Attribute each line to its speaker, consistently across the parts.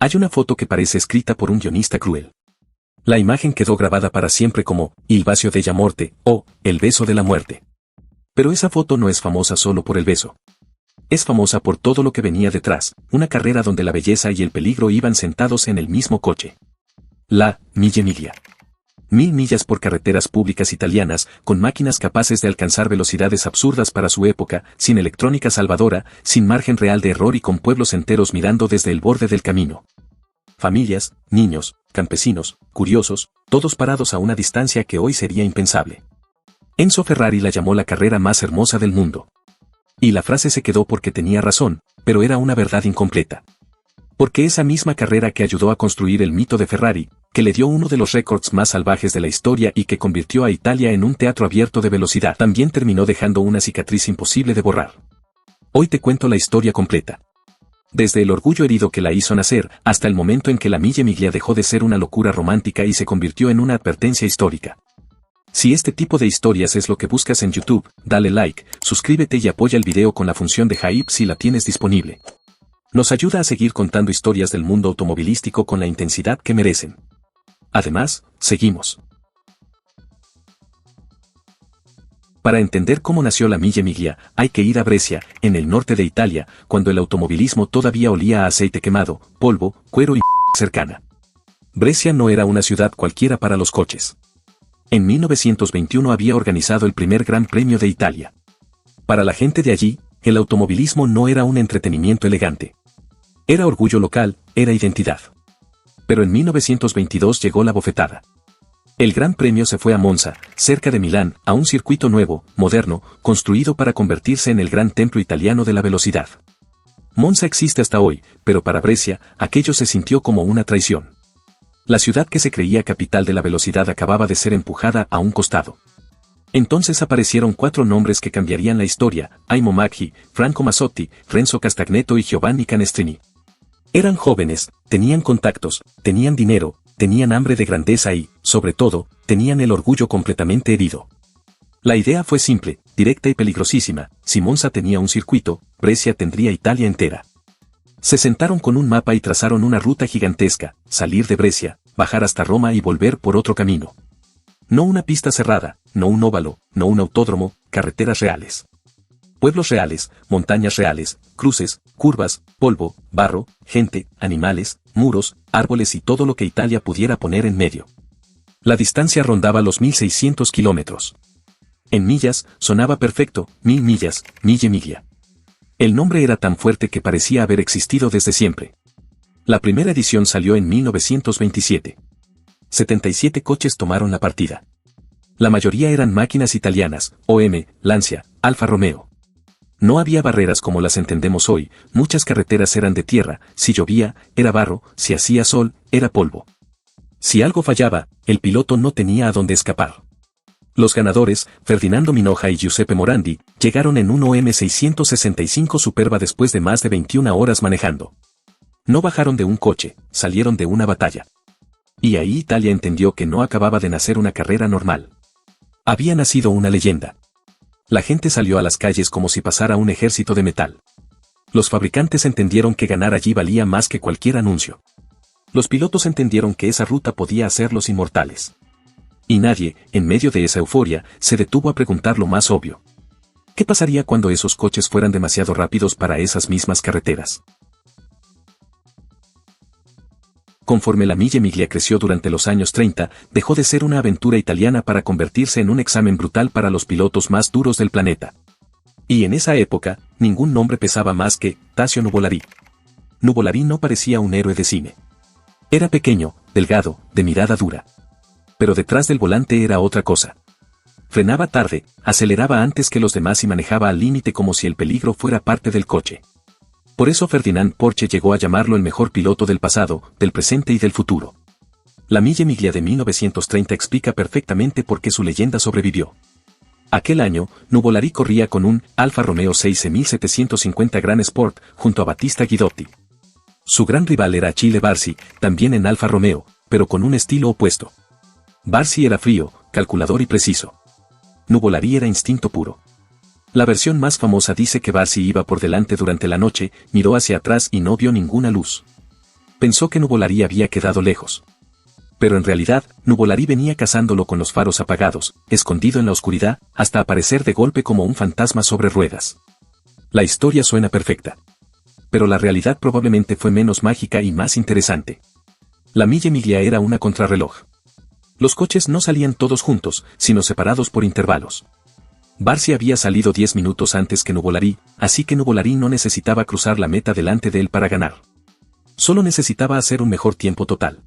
Speaker 1: Hay una foto que parece escrita por un guionista cruel. La imagen quedó grabada para siempre como Il bacio della morte o El beso de la muerte. Pero esa foto no es famosa solo por el beso. Es famosa por todo lo que venía detrás, una carrera donde la belleza y el peligro iban sentados en el mismo coche. La Mille Miglia. 1000 millas por carreteras públicas italianas, con máquinas capaces de alcanzar velocidades absurdas para su época, sin electrónica salvadora, sin margen real de error y con pueblos enteros mirando desde el borde del camino. Familias, niños, campesinos, curiosos, todos parados a una distancia que hoy sería impensable. Enzo Ferrari la llamó la carrera más hermosa del mundo. Y la frase se quedó porque tenía razón, pero era una verdad incompleta. Porque esa misma carrera que ayudó a construir el mito de Ferrari, que le dio uno de los récords más salvajes de la historia y que convirtió a Italia en un teatro abierto de velocidad, también terminó dejando una cicatriz imposible de borrar. Hoy te cuento la historia completa. Desde el orgullo herido que la hizo nacer, hasta el momento en que la Mille Miglia dejó de ser una locura romántica y se convirtió en una advertencia histórica. Si este tipo de historias es lo que buscas en YouTube, dale like, suscríbete y apoya el video con la función de hype si la tienes disponible. Nos ayuda a seguir contando historias del mundo automovilístico con la intensidad que merecen. Además, seguimos. Para entender cómo nació la Mille Miglia, hay que ir a Brescia, en el norte de Italia, cuando el automovilismo todavía olía a aceite quemado, polvo, cuero y cercana. Brescia no era una ciudad cualquiera para los coches. En 1921 había organizado el primer Gran Premio de Italia. Para la gente de allí, el automovilismo no era un entretenimiento elegante. Era orgullo local, era identidad. Pero en 1922 llegó la bofetada. El Gran Premio se fue a Monza, cerca de Milán, a un circuito nuevo, moderno, construido para convertirse en el gran templo italiano de la velocidad. Monza existe hasta hoy, pero para Brescia, aquello se sintió como una traición. La ciudad que se creía capital de la velocidad acababa de ser empujada a un costado. Entonces aparecieron 4 nombres que cambiarían la historia: Aimo Maggi, Franco Mazzotti, Renzo Castagneto y Giovanni Canestrini. Eran jóvenes, tenían contactos, tenían dinero, tenían hambre de grandeza y, sobre todo, tenían el orgullo completamente herido. La idea fue simple, directa y peligrosísima: si Monza tenía un circuito, Brescia tendría Italia entera. Se sentaron con un mapa y trazaron una ruta gigantesca: salir de Brescia, bajar hasta Roma y volver por otro camino. No una pista cerrada, no un óvalo, no un autódromo, carreteras reales. Pueblos reales, montañas reales, cruces, curvas, polvo, barro, gente, animales, muros, árboles y todo lo que Italia pudiera poner en medio. La distancia rondaba los 1600 kilómetros. En millas, sonaba perfecto: 1000 millas, Mille Miglia. El nombre era tan fuerte que parecía haber existido desde siempre. La primera edición salió en 1927. 77 coches tomaron la partida. La mayoría eran máquinas italianas: OM, Lancia, Alfa Romeo. No había barreras como las entendemos hoy, muchas carreteras eran de tierra, si llovía, era barro, si hacía sol, era polvo. Si algo fallaba, el piloto no tenía a dónde escapar. Los ganadores, Ferdinando Minoja y Giuseppe Morandi, llegaron en un OM 665 Superba después de más de 21 horas manejando. No bajaron de un coche, salieron de una batalla. Y ahí Italia entendió que no acababa de nacer una carrera normal. Había nacido una leyenda. La gente salió a las calles como si pasara un ejército de metal. Los fabricantes entendieron que ganar allí valía más que cualquier anuncio. Los pilotos entendieron que esa ruta podía hacerlos inmortales. Y nadie, en medio de esa euforia, se detuvo a preguntar lo más obvio. ¿Qué pasaría cuando esos coches fueran demasiado rápidos para esas mismas carreteras? Conforme la Mille Miglia creció durante los años 30, dejó de ser una aventura italiana para convertirse en un examen brutal para los pilotos más duros del planeta. Y en esa época, ningún nombre pesaba más que Tazio Nuvolari. Nuvolari no parecía un héroe de cine. Era pequeño, delgado, de mirada dura. Pero detrás del volante era otra cosa. Frenaba tarde, aceleraba antes que los demás y manejaba al límite como si el peligro fuera parte del coche. Por eso Ferdinand Porsche llegó a llamarlo el mejor piloto del pasado, del presente y del futuro. La Mille Miglia de 1930 explica perfectamente por qué su leyenda sobrevivió. Aquel año, Nuvolari corría con un Alfa Romeo 6750 Gran Sport junto a Battista Guidotti. Su gran rival era Achille Barsi, también en Alfa Romeo, pero con un estilo opuesto. Barsi era frío, calculador y preciso. Nuvolari era instinto puro. La versión más famosa dice que Barsi iba por delante durante la noche, miró hacia atrás y no vio ninguna luz. Pensó que Nuvolari había quedado lejos. Pero en realidad, Nuvolari venía cazándolo con los faros apagados, escondido en la oscuridad, hasta aparecer de golpe como un fantasma sobre ruedas. La historia suena perfecta. Pero la realidad probablemente fue menos mágica y más interesante. La Mille Miglia era una contrarreloj. Los coches no salían todos juntos, sino separados por intervalos. Barcia había salido 10 minutos antes que Nuvolari, así que Nuvolari no necesitaba cruzar la meta delante de él para ganar. Solo necesitaba hacer un mejor tiempo total.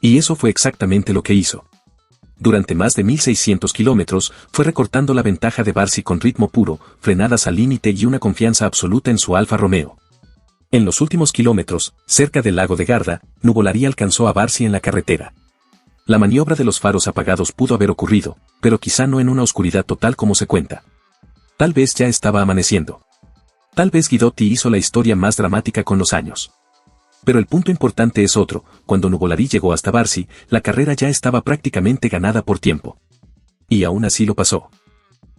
Speaker 1: Y eso fue exactamente lo que hizo. Durante más de 1600 kilómetros, fue recortando la ventaja de Barcia con ritmo puro, frenadas al límite y una confianza absoluta en su Alfa Romeo. En los últimos kilómetros, cerca del lago de Garda, Nuvolari alcanzó a Barcia en la carretera. La maniobra de los faros apagados pudo haber ocurrido, pero quizá no en una oscuridad total como se cuenta. Tal vez ya estaba amaneciendo. Tal vez Guidotti hizo la historia más dramática con los años. Pero el punto importante es otro: cuando Nuvolari llegó hasta Barcia, la carrera ya estaba prácticamente ganada por tiempo. Y aún así lo pasó.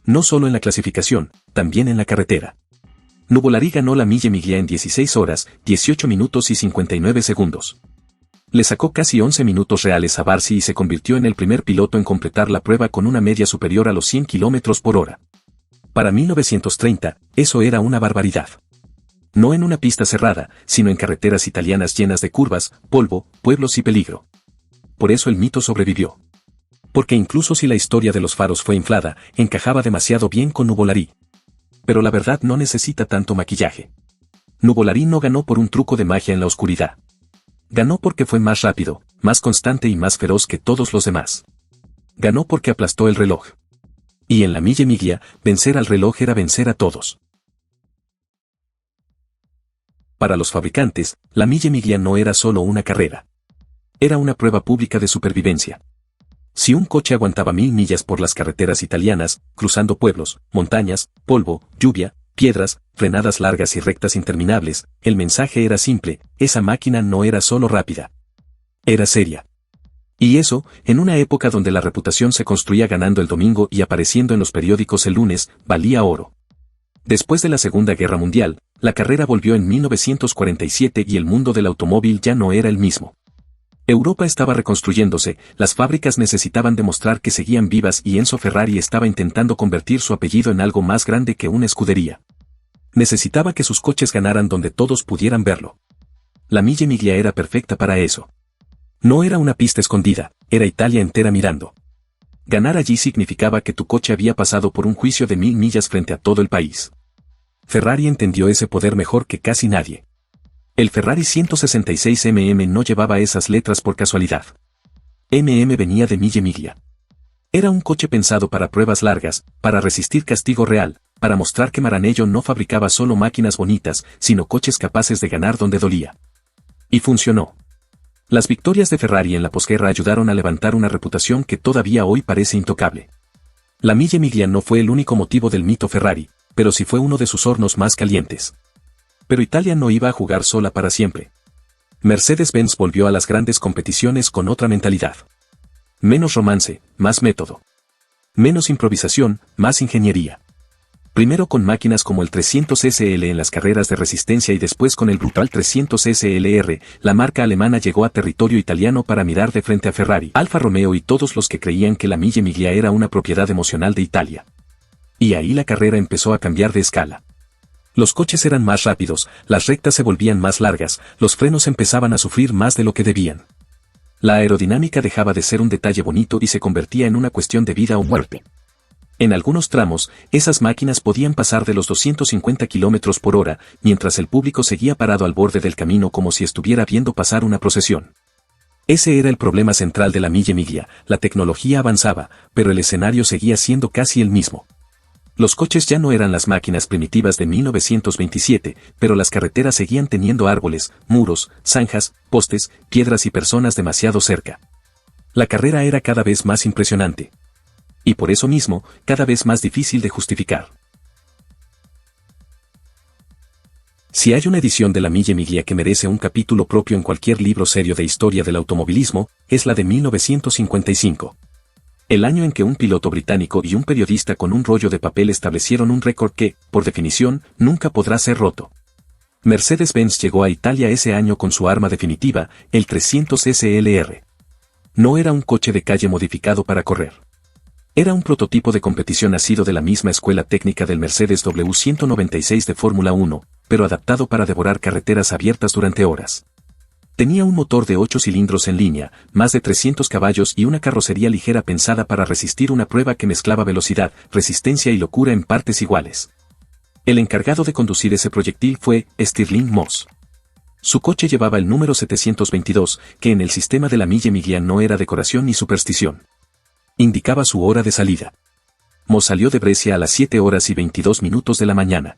Speaker 1: No solo en la clasificación, también en la carretera. Nuvolari ganó la Mille Miglia en 16 horas, 18 minutos y 59 segundos. Le sacó casi 11 minutos reales a Barcia y se convirtió en el primer piloto en completar la prueba con una media superior a los 100 km por hora. Para 1930, eso era una barbaridad. No en una pista cerrada, sino en carreteras italianas llenas de curvas, polvo, pueblos y peligro. Por eso el mito sobrevivió. Porque incluso si la historia de los faros fue inflada, encajaba demasiado bien con Nuvolari. Pero la verdad no necesita tanto maquillaje. Nuvolari no ganó por un truco de magia en la oscuridad. Ganó porque fue más rápido, más constante y más feroz que todos los demás. Ganó porque aplastó el reloj. Y en la Mille Miglia, vencer al reloj era vencer a todos. Para los fabricantes, la Mille Miglia no era solo una carrera. Era una prueba pública de supervivencia. Si un coche aguantaba 1000 millas por las carreteras italianas, cruzando pueblos, montañas, polvo, lluvia, piedras, frenadas largas y rectas interminables, el mensaje era simple: esa máquina no era solo rápida. Era seria. Y eso, en una época donde la reputación se construía ganando el domingo y apareciendo en los periódicos el lunes, valía oro. Después de la Segunda Guerra Mundial, la carrera volvió en 1947 y el mundo del automóvil ya no era el mismo. Europa estaba reconstruyéndose, las fábricas necesitaban demostrar que seguían vivas y Enzo Ferrari estaba intentando convertir su apellido en algo más grande que una escudería. Necesitaba que sus coches ganaran donde todos pudieran verlo. La Mille Miglia era perfecta para eso. No era una pista escondida, era Italia entera mirando. Ganar allí significaba que tu coche había pasado por un juicio de 1000 millas frente a todo el país. Ferrari entendió ese poder mejor que casi nadie. El Ferrari 166mm no llevaba esas letras por casualidad. Venía de Mille Miglia. Era un coche pensado para pruebas largas, para resistir castigo real, para mostrar que Maranello no fabricaba solo máquinas bonitas, sino coches capaces de ganar donde dolía. Y funcionó. Las victorias de Ferrari en la posguerra ayudaron a levantar una reputación que todavía hoy parece intocable. La Mille Miglia no fue el único motivo del mito Ferrari, pero sí fue uno de sus hornos más calientes. Pero Italia no iba a jugar sola para siempre. Mercedes-Benz volvió a las grandes competiciones con otra mentalidad. Menos romance, más método. Menos improvisación, más ingeniería. Primero con máquinas como el 300 SL en las carreras de resistencia y después con el brutal 300 SLR, la marca alemana llegó a territorio italiano para mirar de frente a Ferrari, Alfa Romeo y todos los que creían que la Mille Miglia era una propiedad emocional de Italia. Y ahí la carrera empezó a cambiar de escala. Los coches eran más rápidos, las rectas se volvían más largas, los frenos empezaban a sufrir más de lo que debían. La aerodinámica dejaba de ser un detalle bonito y se convertía en una cuestión de vida o muerte. En algunos tramos, esas máquinas podían pasar de los 250 km por hora, mientras el público seguía parado al borde del camino como si estuviera viendo pasar una procesión. Ese era el problema central de la Mille Miglia: la tecnología avanzaba, pero el escenario seguía siendo casi el mismo. Los coches ya no eran las máquinas primitivas de 1927, pero las carreteras seguían teniendo árboles, muros, zanjas, postes, piedras y personas demasiado cerca. La carrera era cada vez más impresionante. Y por eso mismo, cada vez más difícil de justificar. Si hay una edición de la Mille Miglia que merece un capítulo propio en cualquier libro serio de historia del automovilismo, es la de 1955. El año en que un piloto británico y un periodista con un rollo de papel establecieron un récord que, por definición, nunca podrá ser roto. Mercedes-Benz llegó a Italia ese año con su arma definitiva, el 300 SLR. No era un coche de calle modificado para correr. Era un prototipo de competición nacido de la misma escuela técnica del Mercedes W196 de Fórmula 1, pero adaptado para devorar carreteras abiertas durante horas. Tenía un motor de 8 cilindros en línea, más de 300 caballos y una carrocería ligera pensada para resistir una prueba que mezclaba velocidad, resistencia y locura en partes iguales. El encargado de conducir ese proyectil fue Stirling Moss. Su coche llevaba el número 722, que en el sistema de la Mille Miglia no era decoración ni superstición. Indicaba su hora de salida. Moss salió de Brescia a las 7 horas y 22 minutos de la mañana.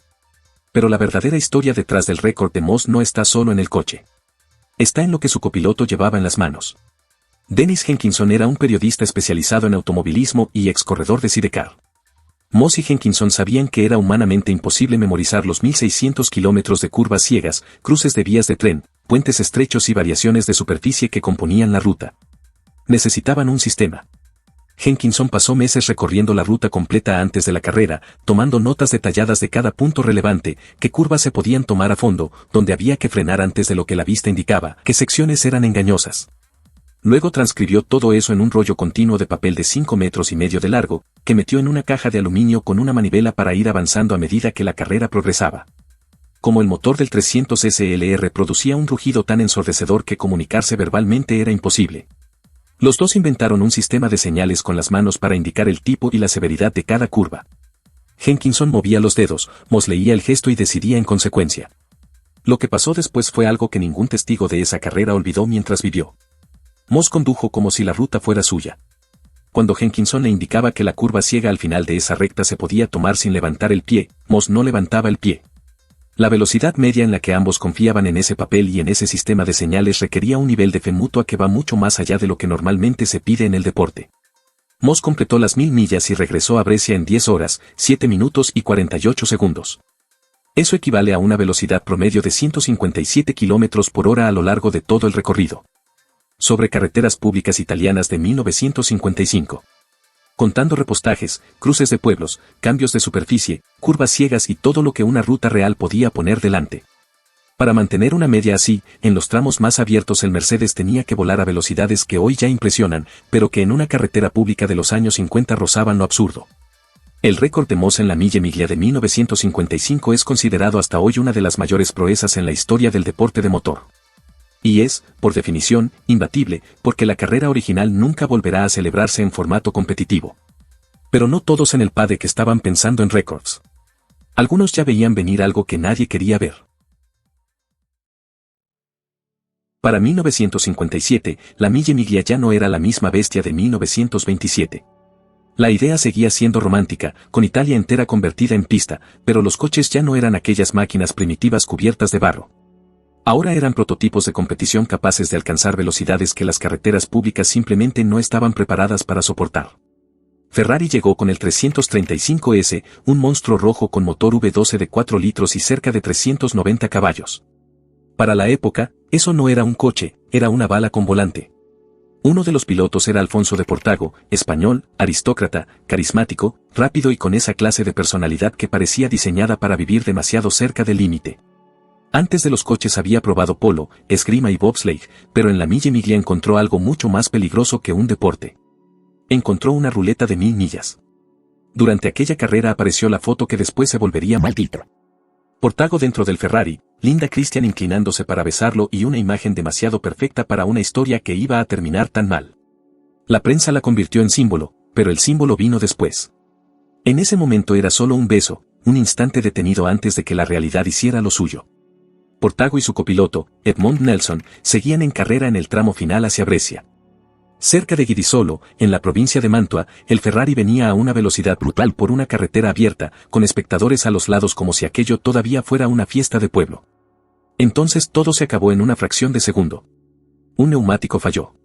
Speaker 1: Pero la verdadera historia detrás del récord de Moss no está solo en el coche. Está en lo que su copiloto llevaba en las manos. Dennis Jenkinson era un periodista especializado en automovilismo y ex corredor de Sidecar. Moss y Jenkinson sabían que era humanamente imposible memorizar los 1600 kilómetros de curvas ciegas, cruces de vías de tren, puentes estrechos y variaciones de superficie que componían la ruta. Necesitaban un sistema. Jenkinson pasó meses recorriendo la ruta completa antes de la carrera, tomando notas detalladas de cada punto relevante, qué curvas se podían tomar a fondo, dónde había que frenar antes de lo que la vista indicaba, qué secciones eran engañosas. Luego transcribió todo eso en un rollo continuo de papel de 5 metros y medio de largo, que metió en una caja de aluminio con una manivela para ir avanzando a medida que la carrera progresaba. Como el motor del 300 SLR producía un rugido tan ensordecedor que comunicarse verbalmente era imposible. Los dos inventaron un sistema de señales con las manos para indicar el tipo y la severidad de cada curva. Jenkinson movía los dedos, Moss leía el gesto y decidía en consecuencia. Lo que pasó después fue algo que ningún testigo de esa carrera olvidó mientras vivió. Moss condujo como si la ruta fuera suya. Cuando Jenkinson le indicaba que la curva ciega al final de esa recta se podía tomar sin levantar el pie, Moss no levantaba el pie. La velocidad media en la que ambos confiaban en ese papel y en ese sistema de señales requería un nivel de fe mutua que va mucho más allá de lo que normalmente se pide en el deporte. Moss completó las 1000 millas y regresó a Brescia en 10 horas, 7 minutos y 48 segundos. Eso equivale a una velocidad promedio de 157 kilómetros por hora a lo largo de todo el recorrido. Sobre carreteras públicas italianas de 1955. Contando repostajes, cruces de pueblos, cambios de superficie, curvas ciegas y todo lo que una ruta real podía poner delante. Para mantener una media así, en los tramos más abiertos el Mercedes tenía que volar a velocidades que hoy ya impresionan, pero que en una carretera pública de los años 50 rozaban lo absurdo. El récord de Moss en la Mille Miglia de 1955 es considerado hasta hoy una de las mayores proezas en la historia del deporte de motor. Y es, por definición, imbatible, porque la carrera original nunca volverá a celebrarse en formato competitivo. Pero no todos en el paddock estaban pensando en récords. Algunos ya veían venir algo que nadie quería ver. Para 1957, la Mille Miglia ya no era la misma bestia de 1927. La idea seguía siendo romántica, con Italia entera convertida en pista, pero los coches ya no eran aquellas máquinas primitivas cubiertas de barro. Ahora eran prototipos de competición capaces de alcanzar velocidades que las carreteras públicas simplemente no estaban preparadas para soportar. Ferrari llegó con el 335S, un monstruo rojo con motor V12 de 4 litros y cerca de 390 caballos. Para la época, eso no era un coche, era una bala con volante. Uno de los pilotos era Alfonso de Portago, español, aristócrata, carismático, rápido y con esa clase de personalidad que parecía diseñada para vivir demasiado cerca del límite. Antes de los coches había probado polo, esgrima y bobsleigh, pero en la Mille Miglia encontró algo mucho más peligroso que un deporte. Encontró una ruleta de 1000 millas. Durante aquella carrera apareció la foto que después se volvería maldito. Portago dentro del Ferrari, Linda Christian inclinándose para besarlo y una imagen demasiado perfecta para una historia que iba a terminar tan mal. La prensa la convirtió en símbolo, pero el símbolo vino después. En ese momento era solo un beso, un instante detenido antes de que la realidad hiciera lo suyo. Portago y su copiloto, Edmond Nelson, seguían en carrera en el tramo final hacia Brescia. Cerca de Guidisolo, en la provincia de Mantua, el Ferrari venía a una velocidad brutal por una carretera abierta, con espectadores a los lados como si aquello todavía fuera una fiesta de pueblo. Entonces todo se acabó en una fracción de segundo. Un neumático falló.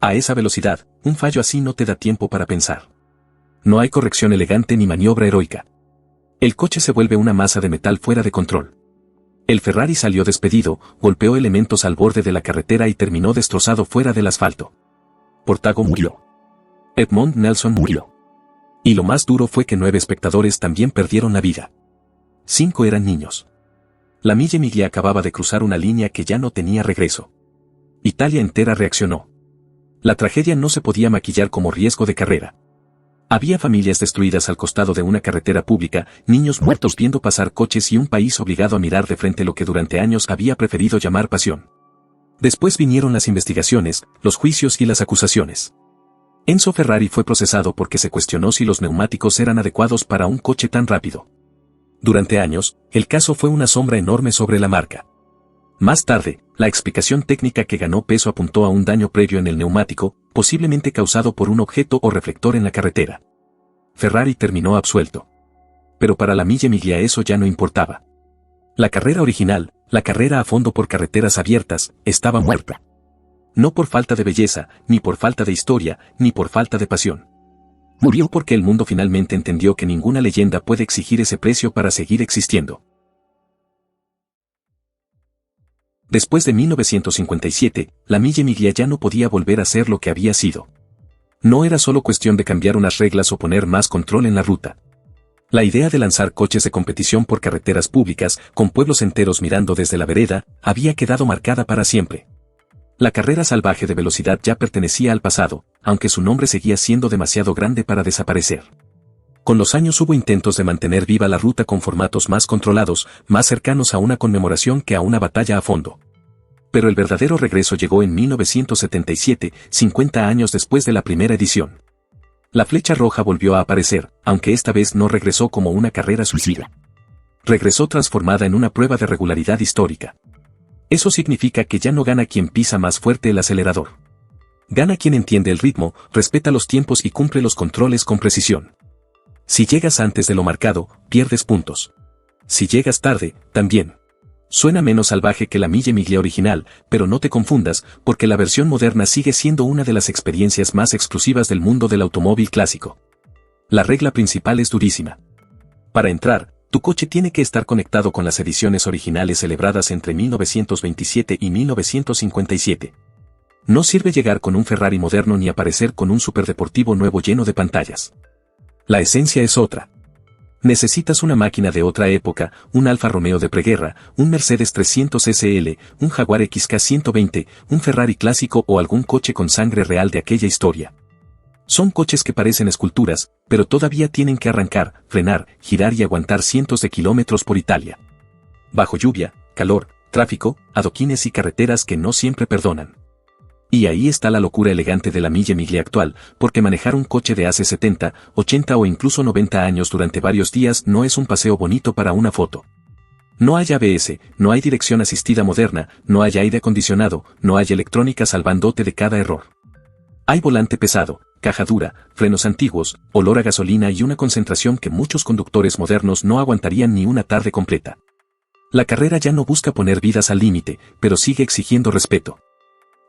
Speaker 1: A esa velocidad, un fallo así no te da tiempo para pensar. No hay corrección elegante ni maniobra heroica. El coche se vuelve una masa de metal fuera de control. El Ferrari salió despedido, golpeó elementos al borde de la carretera y terminó destrozado fuera del asfalto. Portago murió. Edmond Nelson murió. Y lo más duro fue que 9 espectadores también perdieron la vida. 5 eran niños. La Mille Miglia acababa de cruzar una línea que ya no tenía regreso. Italia entera reaccionó. La tragedia no se podía maquillar como riesgo de carrera. Había familias destruidas al costado de una carretera pública, niños muertos viendo pasar coches y un país obligado a mirar de frente lo que durante años había preferido llamar pasión. Después vinieron las investigaciones, los juicios y las acusaciones. Enzo Ferrari fue procesado porque se cuestionó si los neumáticos eran adecuados para un coche tan rápido. Durante años, el caso fue una sombra enorme sobre la marca. Más tarde, la explicación técnica que ganó peso apuntó a un daño previo en el neumático, posiblemente causado por un objeto o reflector en la carretera. Ferrari terminó absuelto. Pero para la Mille Miglia eso ya no importaba. La carrera original, la carrera a fondo por carreteras abiertas, estaba muerta. No por falta de belleza, ni por falta de historia, ni por falta de pasión. Murió porque el mundo finalmente entendió que ninguna leyenda puede exigir ese precio para seguir existiendo. Después de 1957, la Mille Miglia ya no podía volver a ser lo que había sido. No era solo cuestión de cambiar unas reglas o poner más control en la ruta. La idea de lanzar coches de competición por carreteras públicas, con pueblos enteros mirando desde la vereda, había quedado marcada para siempre. La carrera salvaje de velocidad ya pertenecía al pasado, aunque su nombre seguía siendo demasiado grande para desaparecer. Con los años hubo intentos de mantener viva la ruta con formatos más controlados, más cercanos a una conmemoración que a una batalla a fondo. Pero el verdadero regreso llegó en 1977, 50 años después de la primera edición. La flecha roja volvió a aparecer, aunque esta vez no regresó como una carrera suicida. Regresó transformada en una prueba de regularidad histórica. Eso significa que ya no gana quien pisa más fuerte el acelerador. Gana quien entiende el ritmo, respeta los tiempos y cumple los controles con precisión. Si llegas antes de lo marcado, pierdes puntos. Si llegas tarde, también. Suena menos salvaje que la Mille Miglia original, pero no te confundas, porque la versión moderna sigue siendo una de las experiencias más exclusivas del mundo del automóvil clásico. La regla principal es durísima. Para entrar, tu coche tiene que estar conectado con las ediciones originales celebradas entre 1927 y 1957. No sirve llegar con un Ferrari moderno ni aparecer con un superdeportivo nuevo lleno de pantallas. La esencia es otra. Necesitas una máquina de otra época, un Alfa Romeo de preguerra, un Mercedes 300 SL, un Jaguar XK120, un Ferrari clásico o algún coche con sangre real de aquella historia. Son coches que parecen esculturas, pero todavía tienen que arrancar, frenar, girar y aguantar cientos de kilómetros por Italia. Bajo lluvia, calor, tráfico, adoquines y carreteras que no siempre perdonan. Y ahí está la locura elegante de la Mille Miglia actual, porque manejar un coche de hace 70, 80 o incluso 90 años durante varios días no es un paseo bonito para una foto. No hay ABS, no hay dirección asistida moderna, no hay aire acondicionado, no hay electrónica salvándote de cada error. Hay volante pesado, caja dura, frenos antiguos, olor a gasolina y una concentración que muchos conductores modernos no aguantarían ni una tarde completa. La carrera ya no busca poner vidas al límite, pero sigue exigiendo respeto.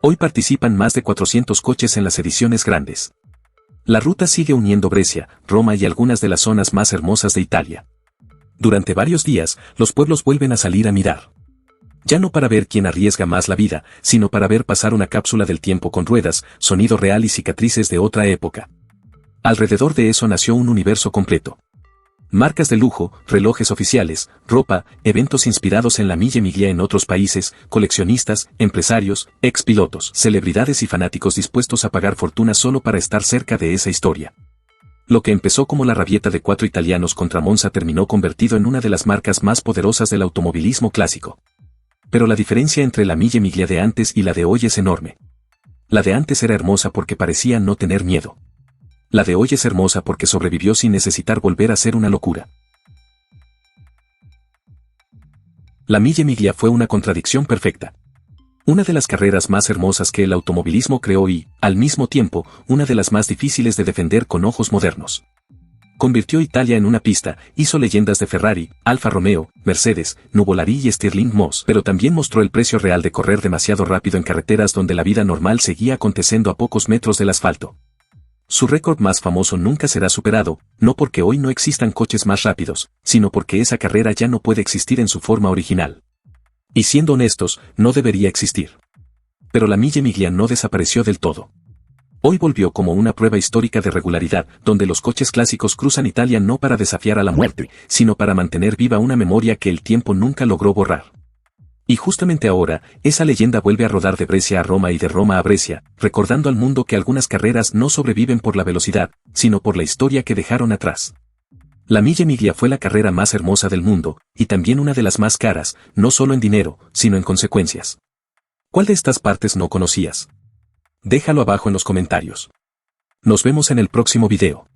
Speaker 1: Hoy participan más de 400 coches en las ediciones grandes. La ruta sigue uniendo Brescia, Roma y algunas de las zonas más hermosas de Italia. Durante varios días, los pueblos vuelven a salir a mirar. Ya no para ver quién arriesga más la vida, sino para ver pasar una cápsula del tiempo con ruedas, sonido real y cicatrices de otra época. Alrededor de eso nació un universo completo. Marcas de lujo, relojes oficiales, ropa, eventos inspirados en la Mille Miglia en otros países, coleccionistas, empresarios, expilotos, celebridades y fanáticos dispuestos a pagar fortuna solo para estar cerca de esa historia. Lo que empezó como la rabieta de 4 italianos contra Monza terminó convertido en una de las marcas más poderosas del automovilismo clásico. Pero la diferencia entre la Mille Miglia de antes y la de hoy es enorme. La de antes era hermosa porque parecía no tener miedo. La de hoy es hermosa porque sobrevivió sin necesitar volver a ser una locura. La Mille Miglia fue una contradicción perfecta. Una de las carreras más hermosas que el automovilismo creó y, al mismo tiempo, una de las más difíciles de defender con ojos modernos. Convirtió Italia en una pista, hizo leyendas de Ferrari, Alfa Romeo, Mercedes, Nuvolari y Stirling Moss, pero también mostró el precio real de correr demasiado rápido en carreteras donde la vida normal seguía aconteciendo a pocos metros del asfalto. Su récord más famoso nunca será superado, no porque hoy no existan coches más rápidos, sino porque esa carrera ya no puede existir en su forma original. Y siendo honestos, no debería existir. Pero la Mille Miglia no desapareció del todo. Hoy volvió como una prueba histórica de regularidad, donde los coches clásicos cruzan Italia no para desafiar a la muerte, sino para mantener viva una memoria que el tiempo nunca logró borrar. Y justamente ahora, esa leyenda vuelve a rodar de Brescia a Roma y de Roma a Brescia, recordando al mundo que algunas carreras no sobreviven por la velocidad, sino por la historia que dejaron atrás. La Mille Miglia fue la carrera más hermosa del mundo, y también una de las más caras, no solo en dinero, sino en consecuencias. ¿Cuál de estas partes no conocías? Déjalo abajo en los comentarios. Nos vemos en el próximo video.